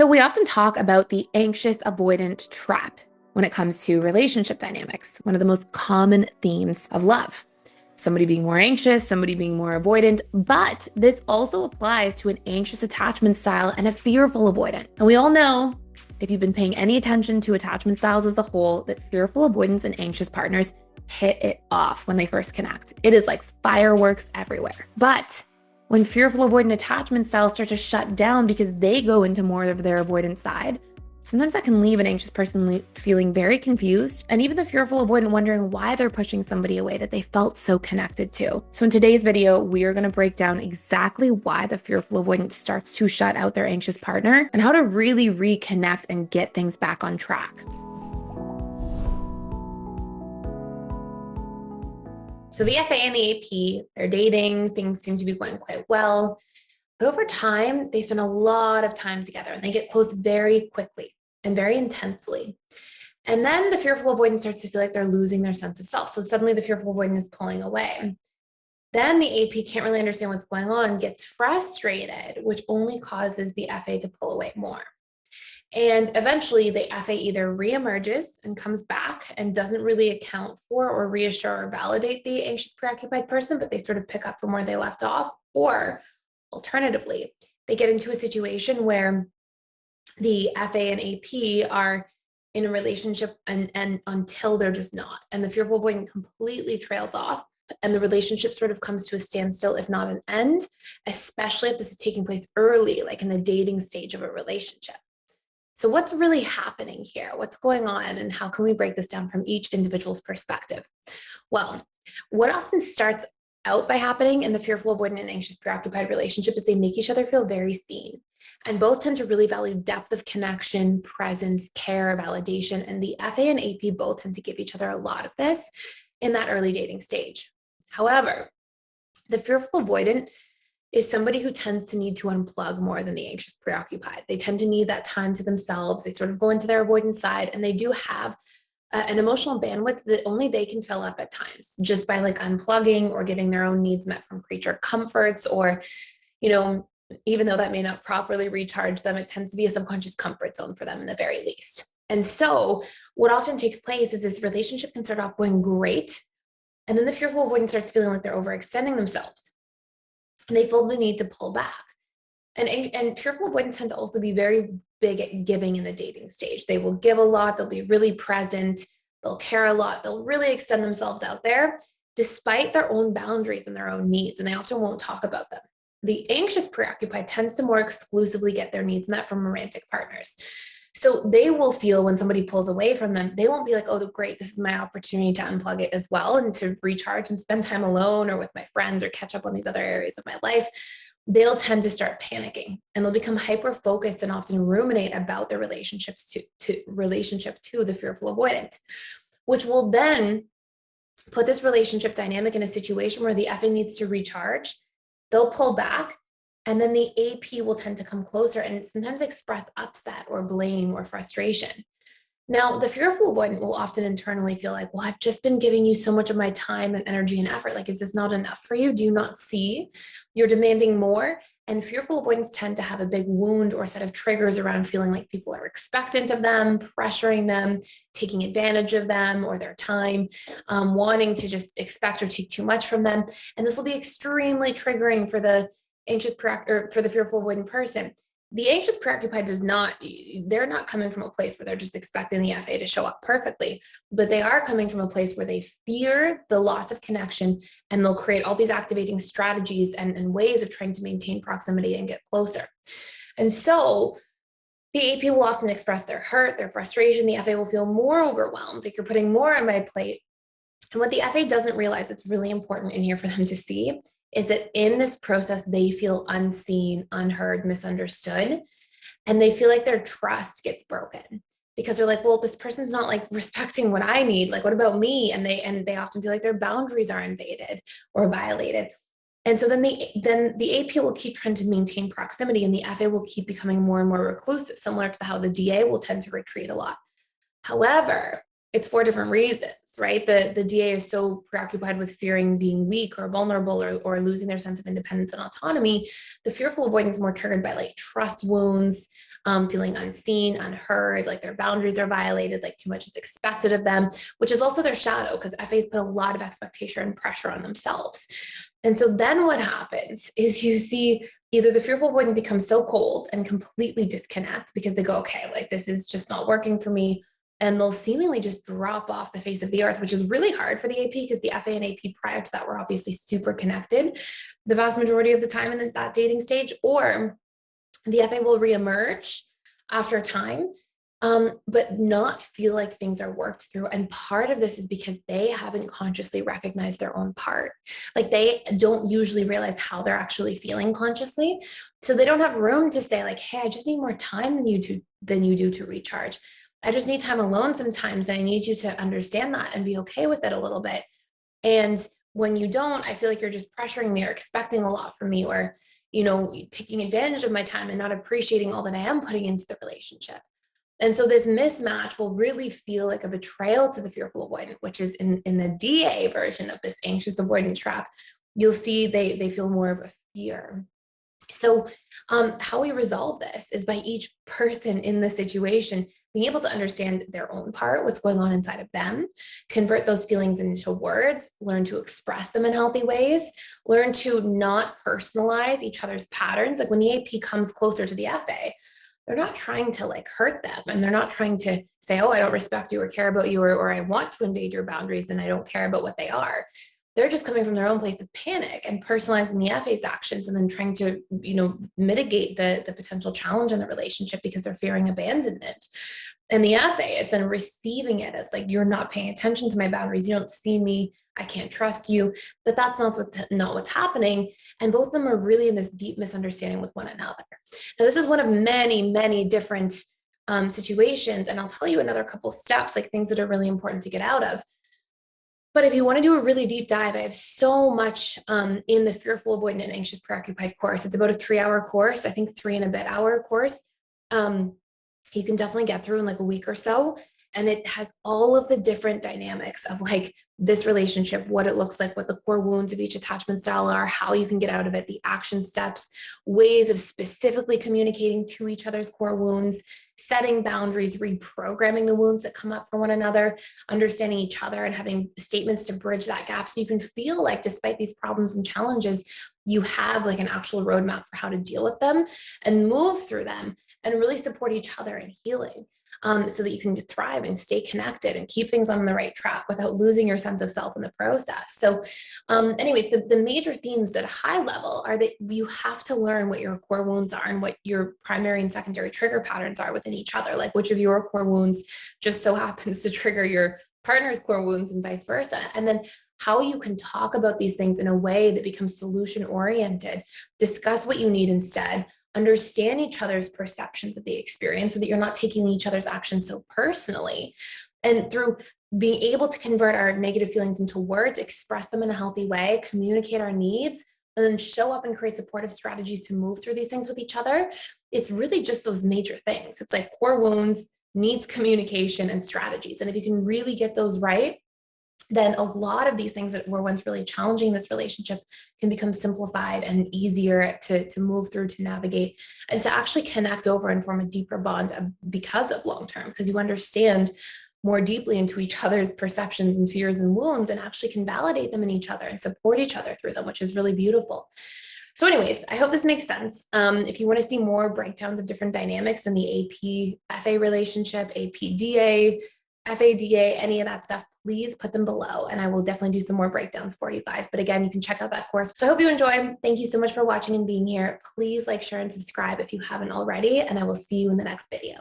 So we often talk about the anxious avoidant trap when it comes to relationship dynamics, one of the most common themes of love. Somebody being more anxious, somebody being more avoidant, but this also applies to an anxious attachment style and a fearful avoidant. And we all know, if you've been paying any attention to attachment styles as a whole, that fearful avoidance and anxious partners hit it off when they first connect. It is like fireworks everywhere. But when fearful avoidant attachment styles start to shut down because they go into more of their avoidant side, sometimes that can leave an anxious person feeling very confused, and even the fearful avoidant wondering why they're pushing somebody away that they felt so connected to. So in today's video, we are going to break down exactly why the fearful avoidant starts to shut out their anxious partner and how to really reconnect and get things back on track. So the FA and the AP, they're dating, things seem to be going quite well. But over time, they spend a lot of time together and they get close very quickly and very intensely. And then the fearful avoidant starts to feel like they're losing their sense of self. So suddenly the fearful avoidant is pulling away. Then the AP can't really understand what's going on, gets frustrated, which only causes the FA to pull away more. And eventually the FA either reemerges and comes back and doesn't really account for or reassure or validate the anxious preoccupied person, but they sort of pick up from where they left off. Or alternatively, they get into a situation where the FA and AP are in a relationship and until they're just not. And the fearful avoidant completely trails off and the relationship sort of comes to a standstill, if not an end, especially if this is taking place early, like in the dating stage of a relationship. So what's really happening here? What's going on and how can we break this down from each individual's perspective? Well, what often starts out by happening in the fearful, avoidant, and anxious preoccupied relationship is they make each other feel very seen. And both tend to really value depth of connection, presence, care, validation. And the FA and AP both tend to give each other a lot of this in that early dating stage. However, the fearful avoidant is somebody who tends to need to unplug more than the anxious preoccupied. They tend to need that time to themselves. They sort of go into their avoidance side and they do have an emotional bandwidth that only they can fill up at times just by like unplugging or getting their own needs met from creature comforts or, even though that may not properly recharge them, it tends to be a subconscious comfort zone for them in the very least. And so what often takes place is this relationship can start off going great. And then the fearful avoidant starts feeling like they're overextending themselves. And they feel the need to pull back. And fearful avoidants tend to also be very big at giving in the dating stage. They will give a lot. They'll be really present. They'll care a lot. They'll really extend themselves out there despite their own boundaries and their own needs. And they often won't talk about them. The anxious preoccupied tends to more exclusively get their needs met from romantic partners. So they will feel when somebody pulls away from them, they won't be like, oh, great, this is my opportunity to unplug it as well and to recharge and spend time alone or with my friends or catch up on these other areas of my life. They'll tend to start panicking and they'll become hyper-focused and often ruminate about their relationships to the fearful avoidant, which will then put this relationship dynamic in a situation where the FA needs to recharge. They'll pull back. And then the AP will tend to come closer and sometimes express upset or blame or frustration. Now, the fearful avoidant will often internally feel like, well, I've just been giving you so much of my time and energy and effort. Like, is this not enough for you? Do you not see? You're demanding more. And fearful avoidants tend to have a big wound or set of triggers around feeling like people are expectant of them, pressuring them, taking advantage of them or their time, wanting to just expect or take too much from them. And this will be extremely triggering for the for the fearful avoidant person. The anxious preoccupied they're not coming from a place where they're just expecting the FA to show up perfectly, but they are coming from a place where they fear the loss of connection and they'll create all these activating strategies and ways of trying to maintain proximity and get closer. And so the AP will often express their hurt, their frustration. The FA will feel more overwhelmed, like you're putting more on my plate. And what the FA doesn't realize that's really important in here for them to see is that in this process, they feel unseen, unheard, misunderstood, and they feel like their trust gets broken because they're like, well, this person's not like respecting what I need. Like, what about me? And they often feel like their boundaries are invaded or violated. And so then the AP will keep trying to maintain proximity and the FA will keep becoming more and more reclusive, similar to how the DA will tend to retreat a lot. However, it's for different reasons. right? The DA is so preoccupied with fearing being weak or vulnerable or losing their sense of independence and autonomy. The fearful avoidance is more triggered by like trust wounds, feeling unseen, unheard, like their boundaries are violated, like too much is expected of them, which is also their shadow because FAs put a lot of expectation and pressure on themselves. And so then what happens is you see either the fearful avoidant becomes so cold and completely disconnect because they go, okay, like this is just not working for me. And they'll seemingly just drop off the face of the earth, which is really hard for the AP because the FA and AP prior to that were obviously super connected the vast majority of the time in that dating stage, or the FA will reemerge after time, but not feel like things are worked through. And part of this is because they haven't consciously recognized their own part. Like they don't usually realize how they're actually feeling consciously. So they don't have room to say like, hey, I just need more time than you do to recharge. I just need time alone sometimes. And I need you to understand that and be okay with it a little bit. And when you don't, I feel like you're just pressuring me or expecting a lot from me, or, taking advantage of my time and not appreciating all that I am putting into the relationship. And so this mismatch will really feel like a betrayal to the fearful avoidant, which is in the DA version of this anxious avoidant trap. You'll see they feel more of a fear. So how we resolve this is by each person in the situation being able to understand their own part, what's going on inside of them, convert those feelings into words, learn to express them in healthy ways, learn to not personalize each other's patterns. Like when the AP comes closer to the FA, they're not trying to like hurt them, and they're not trying to say, oh, I don't respect you or care about you, or I want to invade your boundaries and I don't care about what they are. They're just coming from their own place of panic and personalizing the FA's actions and then trying to, mitigate the potential challenge in the relationship because they're fearing abandonment. And the FA is then receiving it as like, you're not paying attention to my boundaries. You don't see me. I can't trust you. But that's not what's happening. And both of them are really in this deep misunderstanding with one another. Now, this is one of many, many different situations. And I'll tell you another couple steps, like things that are really important to get out of. But if you want to do a really deep dive, I have so much in the Fearful, Avoidant, and Anxious Preoccupied course. It's about a 3-hour course, I think 3 and a bit hour course. You can definitely get through in like a week or so. And it has all of the different dynamics of like this relationship, what it looks like, what the core wounds of each attachment style are, how you can get out of it, the action steps, ways of specifically communicating to each other's core wounds, setting boundaries, reprogramming the wounds that come up for one another, understanding each other and having statements to bridge that gap. So you can feel like despite these problems and challenges, you have like an actual roadmap for how to deal with them and move through them and really support each other in healing. So that you can thrive and stay connected and keep things on the right track without losing your sense of self in the process. So anyways, the major themes at a high level are that you have to learn what your core wounds are and what your primary and secondary trigger patterns are within each other, like which of your core wounds just so happens to trigger your partner's core wounds and vice versa. And then how you can talk about these things in a way that becomes solution oriented, discuss what you need instead, understand each other's perceptions of the experience so that you're not taking each other's actions so personally. And through being able to convert our negative feelings into words, express them in a healthy way, communicate our needs, and then show up and create supportive strategies to move through these things with each other. It's really just those major things. It's like core wounds, needs, communication, and strategies. And if you can really get those right, then a lot of these things that were once really challenging in this relationship can become simplified and easier to move through, to navigate, and to actually connect over and form a deeper bond because of long-term, because you understand more deeply into each other's perceptions and fears and wounds and actually can validate them in each other and support each other through them, which is really beautiful. So anyways, I hope this makes sense. If you want to see more breakdowns of different dynamics in the AP-FA relationship, AP-DA, FADA, any of that stuff, please put them below and I will definitely do some more breakdowns for you guys. But again, you can check out that course. So I hope you enjoy. Thank you so much for watching and being here. Please like, share, and subscribe if you haven't already, and I will see you in the next video.